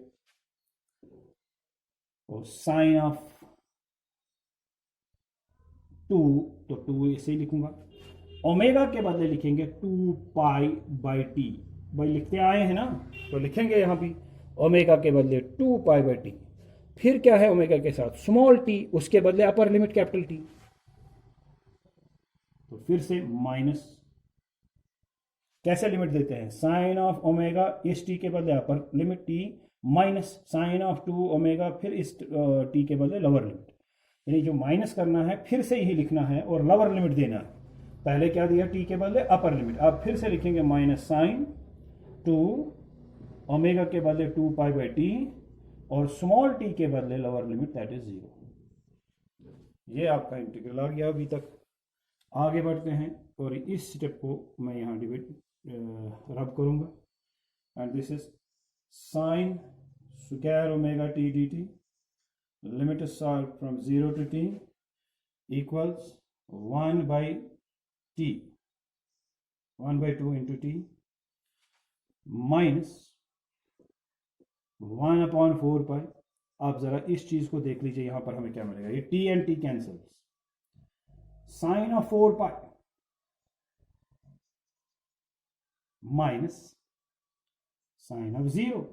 और साइन ऑफ 2, तो 2 ऐसे ही लिखूंगा, ओमेगा के बदले लिखेंगे 2π/t, भाई लिखते आए हैं ना, तो लिखेंगे यहाँ भी ओमेगा के बदले 2π/t। फिर क्या है ओमेगा के साथ, स्मॉल टी, उसके बदले अपर लिमिट कैपिटल टी, तो फिर से माइनस, कैसे लिमिट देते हैं, साइन ऑफ ओमेगा इस टी के बदले upper limit t, minus sine of 2 omega फिर इस टी के बदले लोअर लिमिट, यानी जो माइनस करना है फिर से ही लिखना है और लोअर लिमिट देना है। पहले क्या दिया, टी के बदले अपर लिमिट, अब फिर से लिखेंगे माइनस साइन 2 ओमेगा के बदले 2π/t और स्मॉल टी के बदले लोअर लिमिट दैट इज 0। ये आपका इंटीग्रल आ गया अभी तक। आगे बढ़ते हैं और इस स्टेप को मैं यहाँ डिवाइड रब करूँगा, and this is sine square omega t d t, limit from 0 to t equals 1/t, 1/2 into t minus 1/4π। आप जरा इस चीज को देख लीजिए, यहां पर हमें क्या मिलेगा, ये t and t cancels, sine of 4π minus sine of 0,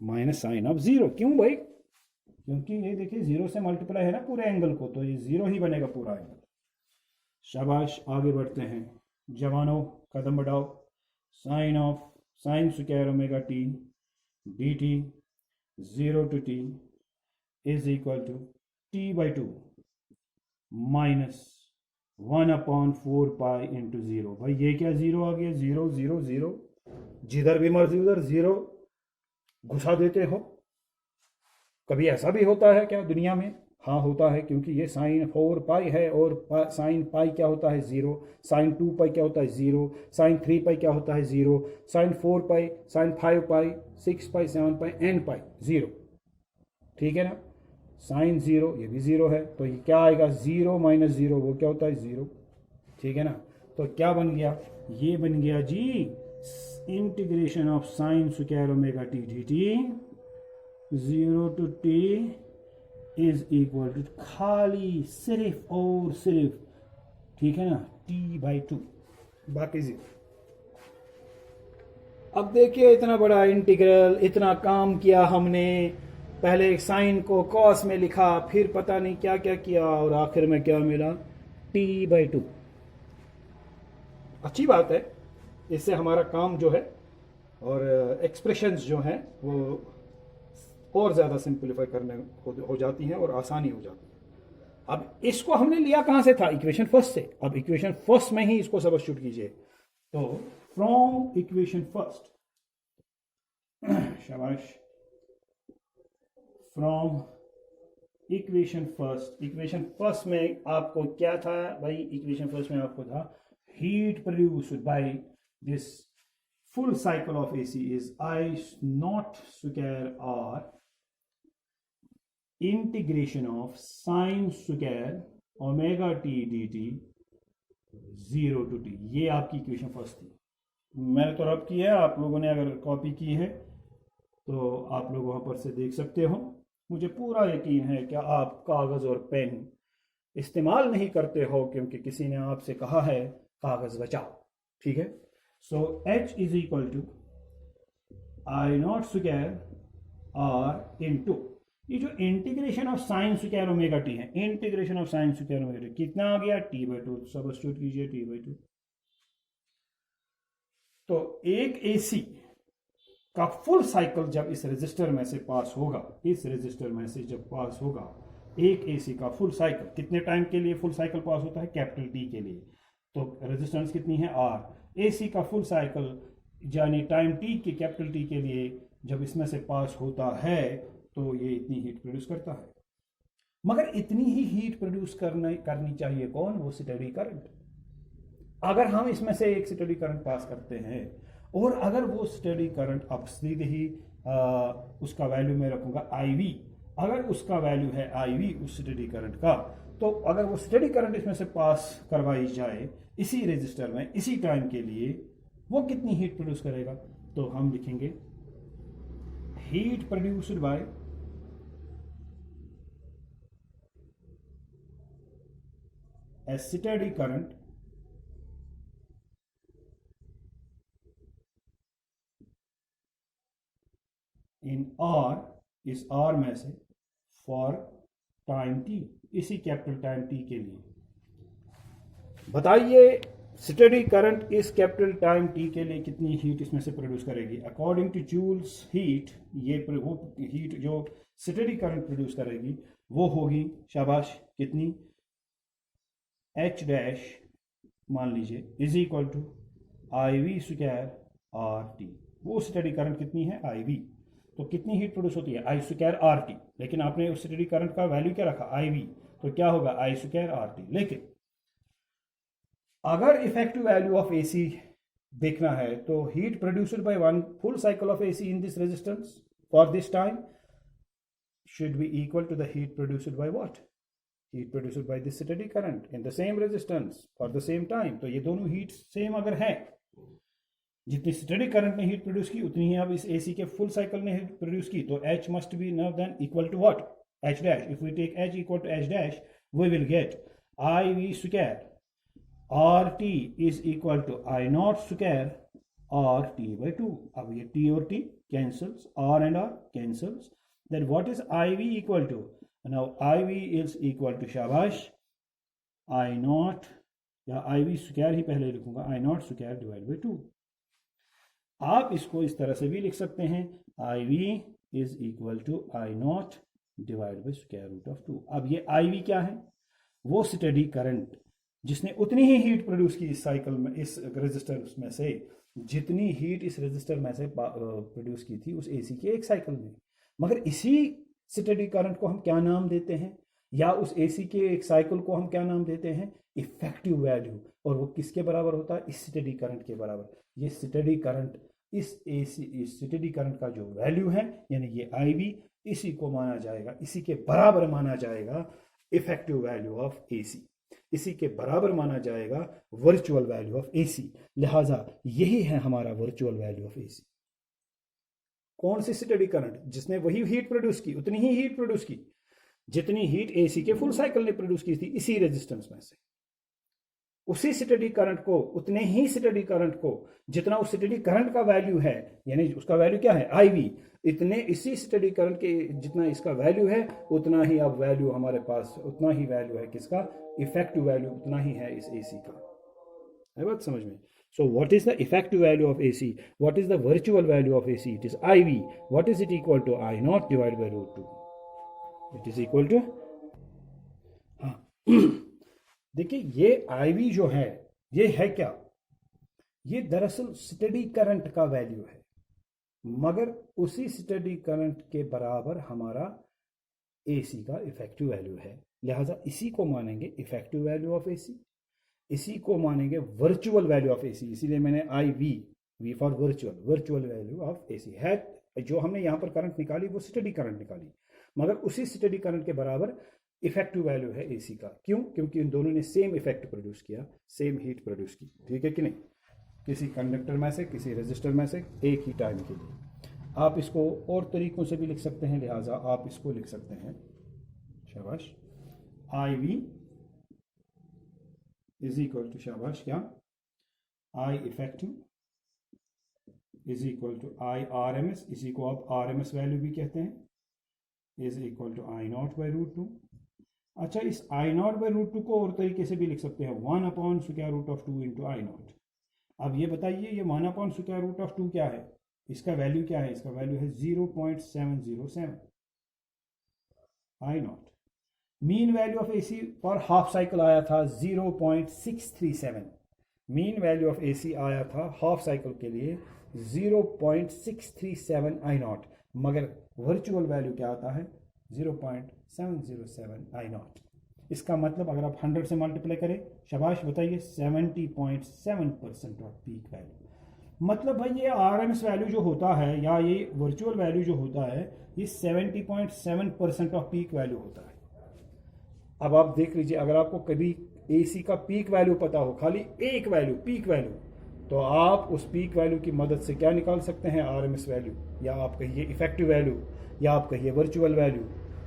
minus sine of 0, क्यों भाई, क्योंकि ये देखिए 0 से मल्टीप्लाई है ना पूरे एंगल को, तो ये 0 ही बनेगा पूरा एंगल। शाबाश, आगे बढ़ते हैं, जवानों कदम बढ़ाओ, sine of sine square omega t d t 0 to t is equal to t/2 minus 1/4π into 0। भाई ये क्या 0 आ गया, 0 0 0, जिधर भी मर्जी उधर 0 घुसा देते हो। कभी ऐसा भी होता है क्या दुनिया में? हाँ होता है, क्योंकि ये साइन 4π है और साइन पाई क्या होता है 0, साइन 2π क्या होता है 0, साइन 3π क्या होता है 0, साइन 4π, साइन 5π, 6π, 7π, nπ 0, ठीक है ना। साइन 0 ये भी 0 है, तो ये क्या आएगा, 0 - 0 वो क्या होता है 0, ठीक है ना। तो क्या बन गया, ये बन गया जी integration of sine square omega t d t 0 to t is equal to खाली सिर्फ और सिर्फ, ठीक है ना, t/2, बाकी 0। अब देखिए इतना बड़ा इंटीग्रल, इतना काम किया हमने, पहले एक साइन को कॉस में लिखा, फिर पता नहीं क्या क्या किया, और आखिर में क्या मिला, t/2। अच्छी बात है, इससे हमारा काम जो है और एक्सप्रेशंस जो हैं वो और ज़्यादा सिंप्लीफाई करने हो जाती हैं और आसानी हो जाती है। अब इसको हमने लिया कहाँ से था, इक्वेशन फर्स्ट से। अब इक्वेशन फर्स्ट में ही इसको सब्स्टिट्यूट कीजिए, तो फ्रॉम इक्वेशन फर्स्ट, शाबाश, फ्रॉम इक्वेशन फर्स्ट में आपको क्या था भाई, इक्वेशन फर्स्ट में आपको था heat produced by this full cycle of AC is I0² or integration of sin square omega t dt 0 to t। ये आपकी इक्वेशन फर्स्ट थी, मैंने तो रब की है, आप लोगों ने अगर कॉपी की है तो आप लोग वहां पर से देख सकते हो। मुझे पूरा यकीन है कि आप कागज और पेन इस्तेमाल नहीं करते हो, क्योंकि किसी ने आपसे कहा है कागज बचाओ, ठीक है। So H is equal to I0² r into, ये जो integration of sine square omega t है, integration of sine square omega t कितना आ गया, t/2, सब्स्टिट्यूट कीजिए t/2। तो एक एसी का फुल साइकिल जब इस रेजिस्टर में से पास होगा, इस रेजिस्टर में से जब पास होगा, एक एसी का फुल साइकिल कितने टाइम के लिए फुल साइकिल पास होता है, कैपिटल टी के लिए। तो रेजिस्टेंस कितनी है, आर। एसी का फुल साइकिल यानी टाइम टी के, कैपिटल टी के लिए जब इसमें से पास होता है तो ये इतनी हीट प्रोड्यूस करता है। मगर इतनी ही हीट प्रोड्यूस करनी चाहिए कौन, वो स्टेडी करंट। अगर हम इसमें से एक स्टेडी करंट पास करते हैं और अगर वो स्टेडी करंट, अब सीधे ही उसका वैल्यू मैं रखूंगा IV, अगर उसका वैल्यू है IV उस स्टेडी करंट का, तो अगर वो स्टेडी करंट इसमें से पास करवाई जाए इसी रेजिस्टर में इसी टाइम के लिए, वो कितनी हीट प्रोड्यूस करेगा। तो हम लिखेंगे heat produced by a steady current in R, इस R में से for टाइम t, इसी कैपिटल टाइम t के लिए। बताइए स्टेडी करंट इस कैपिटल टाइम t के लिए कितनी हीट इसमें से प्रोड्यूस करेगी। अकॉर्डिंग टू जूल्स हीट, ये वो हीट जो स्टेडी करंट प्रोड्यूस करेगी वो होगी, शाबाश, कितनी, H डैश मान लीजिए is equal to IV square RT। वो स्टेडी करंट कितनी है, IV। तो कितनी हीट प्रोड्यूस होती है, I स्क्वायर RT। लेकिन आपने उस स्टेडी करंट का वैल्यू क्या रखा, IV, तो क्या होगा I स्क्वायर RT। लेकिन अगर इफेक्टिव वैल्यू ऑफ AC देखना है तो heat produced by one full cycle of AC in this resistance for this time should be equal to the heat produced by what, heat produced by this steady current in the same resistance for the same time। तो ये दोनों हीट सेम अगर है, जितनी स्टेडी करंट ने हीट प्रोड्यूस की उतनी ही अब इस AC के फुल साइकिल ने हीट प्रोड्यूस की, तो H must be now then equal to what, H dash। if we take H equal to H dash we will get IV square RT is equal to I naught square RT/2। अब ये T और T cancels, R and R cancels, then what is IV equal to, now IV is equal to, शाबाश, I naught, या IV स्क्वायर ही पहले लिखूंगा, I naught square divide by 2। आप इसको इस तरह से भी लिख सकते हैं, IV is equal to I naught divide by square root of 2। अब ये IV क्या है, वो स्टेडी करंट जिसने उतनी ही हीट प्रोड्यूस की इस साइकिल में, इस रेजिस्टर में से जितनी हीट इस रेजिस्टर में से प्रोड्यूस की थी उस AC के एक साइकिल में। मगर इसी स्टेडी करंट को हम क्या नाम देते हैं, या उस AC के एक साइकिल को हम क्या नाम देते हैं, इफेक्टिव वैल्यू। और वो किसके बराबर होता है, इस स्टेडी करंट के बराबर। ये स्टेडी करंट, इस स्टेडी करंट का जो वैल्यू है यानी ये IV, इसी को माना जाएगा, इसी के बराबर माना जाएगा इफेक्टिव वैल्यू ऑफ AC, इसी के बराबर माना जाएगा वर्चुअल वैल्यू ऑफ AC। लिहाजा यही है हमारा वर्चुअल वैल्यू ऑफ AC। कौन सी स्टेडी करंट, जिसने वही हीट प्रोड्यूस की, उतनी ही हीट प्रोड्यूस की जितनी हीट AC के फुल साइकिल ने प्रोड्यूस की थी इसी रेजिस्टेंस में से। उसी स्टेडी करंट को, उतने ही स्टेडी करंट को जितना उस स्टेडी करंट का वैल्यू है, यानी उसका वैल्यू क्या है IV, इतने इसी स्टेडी करंट के जितना इसका वैल्यू है उतना ही अब वैल्यू हमारे पास, उतना ही वैल्यू है किसका, इफेक्टिव वैल्यू उतना ही है इस AC का। है बात समझ में। So what is the effective value of AC? What is the virtual value of AC? It is IV. What is it equal to? I naught divided by root 2. It is equal to, हाँ देखिए ये IV जो है ये है क्या, ये दरअसल स्टेडी करंट का वैल्यू है, मगर उसी स्टेडी करंट के बराबर हमारा AC का इफेक्टिव वैल्यू है। लिहाजा इसी को मानेंगे इफेक्टिव वैल्यू ऑफ AC, इसी को मानेंगे वर्चुअल वैल्यू ऑफ AC। इसीलिए मैंने IV, V for virtual value of AC है। जो हमने यहाँ पर करंट निकाली वो स्टेडी करंट निकाली, मगर उसी स्टेडी करंट के बराबर इफेक्टिव वैल्यू है AC का। क्यों, क्योंकि इन दोनों ने सेम इफेक्ट प्रोड्यूस किया, सेम हीट प्रोड्यूस की। ठीक है कि नहीं, किसी कंडक्टर में से, किसी रेजिस्टर में से एक ही टाइम के लिए। आप इसको और तरीकों से भी लिख सकते हैं, लिहाजा आप इसको लिख सकते हैं, शाबाश, IV इज इक्वल टू, शाबाश, क्या, I effective is equal to I R M S, इसी को आप आर एम एस वैल्यू भी कहते हैं, is equal to I naught by root two. अच्छा, इस I naught by root two को और तरीके से भी लिख सकते हैं, 1/√2 इंटू आई नॉट। अब ये बताइए, ये 1/√2 क्या है, इसका वैल्यू क्या है, इसका वैल्यू है 0.707 I naught. Mean value of AC for half cycle आया था 0.637, मीन वैल्यू ऑफ एसी आया था हाफ साइकिल के लिए 0.637 आई नॉट, मगर वर्चुअल वैल्यू क्या आता है 0.707 आई नॉट। इसका मतलब अगर आप 100 से मल्टीप्लाई करें, शाबाश बताइए, 70.7% ऑफ पीक वैल्यू। मतलब भाई ये आरएमएस वैल्यू जो होता है या ये वर्चुअल वैल्यू जो होता है, ये 70.7% ऑफ पीक वैल्यू होता है। अब आप देख लीजिए, अगर आपको कभी एसी का पीक वैल्यू पता हो, खाली एक वैल्यू पीक वैल्यू, तो आप उस पीक वैल्यू की मदद से क्या निकाल सकते हैं, आरएमएस वैल्यू, या आप कहिए इफेक्टिव वैल्यू, या आप कहिए वर्चुअल वैल्यू,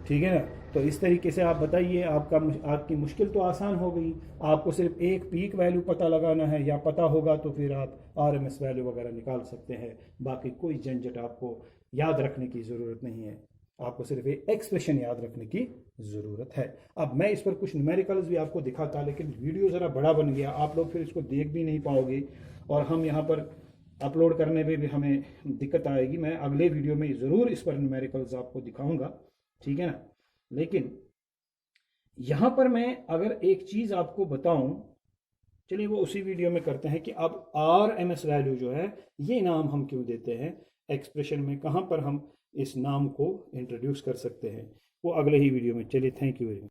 ठीक है ना। तो इस तरीके से आप बताइए, आपकी मुश्किल तो आसान हो गई। आपको सिर्फ एक पीक वैल्यू पता लगाना है, या पता होगा तो फिर आप आरएमएस वैल्यू वगैरह निकाल सकते हैं। बाकी कोई झंझट आपको याद रखने की ज़रूरत नहीं है, आपको सिर्फ एक एक्सप्रेशन याद रखने की ज़रूरत है। अब मैं इस पर कुछ न्यूमेरिकल्स भी आपको दिखाता, लेकिन वीडियो ज़रा बड़ा बन गया, आप लोग फिर इसको देख भी नहीं पाओगे, और हम यहाँ पर अपलोड करने में भी हमें दिक्कत आएगी। मैं अगले वीडियो में ज़रूर इस पर न्यूमेरिकल्स आपको दिखाऊंगा, ठीक है ना। लेकिन यहाँ पर मैं अगर एक चीज़ आपको बताऊं, चलिए वो उसी वीडियो में करते हैं कि अब आर एम एस वैल्यू जो है, ये नाम हम क्यों देते हैं एक्सप्रेशन में, कहाँ पर हम इस नाम को इंट्रोड्यूस कर सकते हैं, वो अगले ही वीडियो में। चलिए, थैंक यू वेरी मच।